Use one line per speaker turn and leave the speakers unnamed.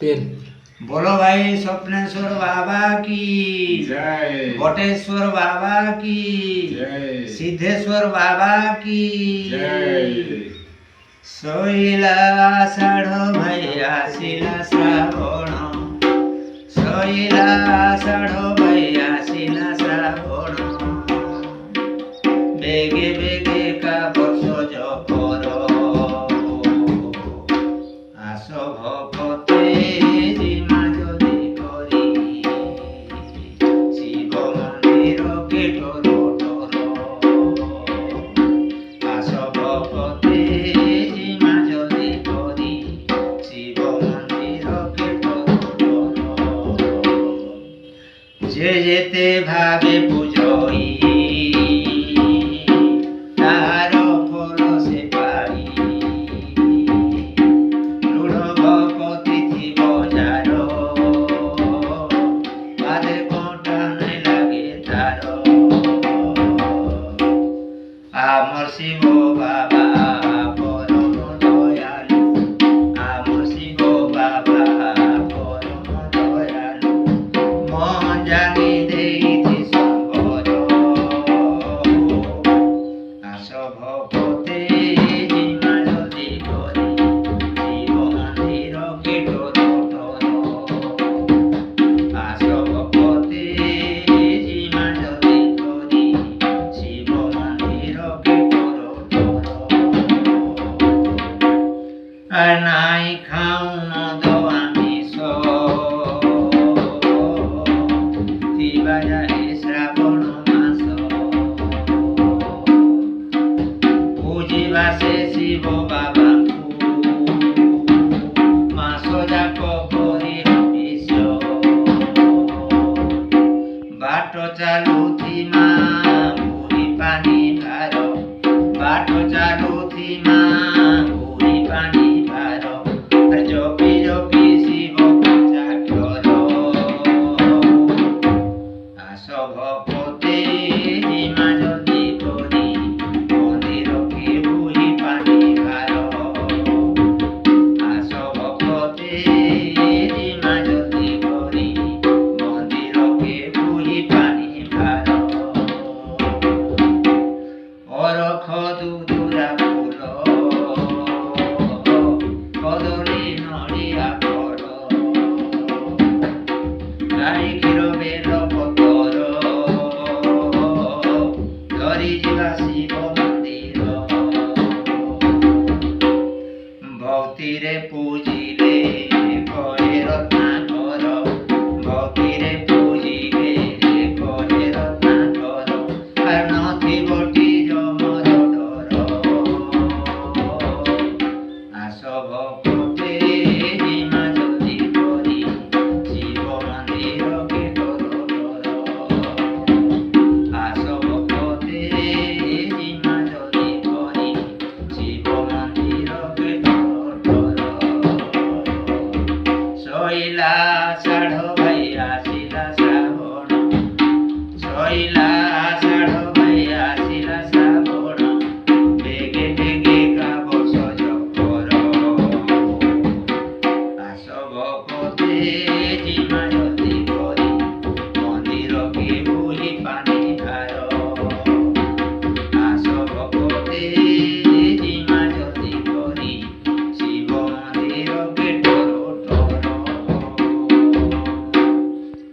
तीन।
बोलो भाई स्वप्नेश्वर बाबा की
जय।
बटेश्वर बाबा की
जय।
सिद्धेश्वर बाबा की
जय।
शैला आषाढ़ भाई आसिला श्रावण शैला आषाढ़ भाई आसिला श्रावण बेगे बेगे का वर्ष जपर आस भगते जिमा जदि करी शिव मंदिर गेट रोटर आस भगते जिमा जदि करी शिव मंदिर गेट रोटर जे जेते भावे पूजई तार फल से पाई रूढ़ भगति थी बजार बादे कोटा नहीं लगे तार आमर शिव बाबा परम दयालु आमर शिव बाबा परम दयालु मन जानी देइथि संबर आस भगते जिमा जदि करी शिव मंदिर गेट रोटर आस भगते जिमा जदि करी शिव मंदिर गेट रोटर নাই খাও মদ আমিষ দিবা যায় শ্রাবণ মাস বুঝিবাসে শিব বাবাଙ୍କୁ মাস যাক করি হবিষ বাট চালুথি মা বুড়ি পানি ভার বাট চালুথি মা বুড়ি পানি ভার জপি জপি শিব পূজাক্ষর আস ভগতে জিমা জদি করি মন্দিরকে বুড়ি পানি ভার আস ভগতে জিমা জদি করি মন্দিরকে বুড়ি পানি ভার অরখ দুধুরা ফুল কদলী নড়িয়া ফল গাই ক্ষীর বেল পতর ধরি ଯିବା ଶିବ ମନ୍ଦିର ଭକ୍ତିରେ ପୂଜିଲେ କରେ ରତ୍ନାକର ଭକ୍ତିରେ ପୂଜିଲେ କରେ ରତ୍ନାକର আর নথিবটি জমর ডর আস ভগতে জিমা জদি করি শিব মন্দির গেট রোটর আস ভগতে জিমা জদি করি শিব মন্দির গেট রোটর শৈলা আষাঢ় ভাই আসিলা শ্রাবণ শৈলা আষাঢ় ভাই আসিলা শ্রাবণ বেগে বেগে গাব সজকর আস ভগতে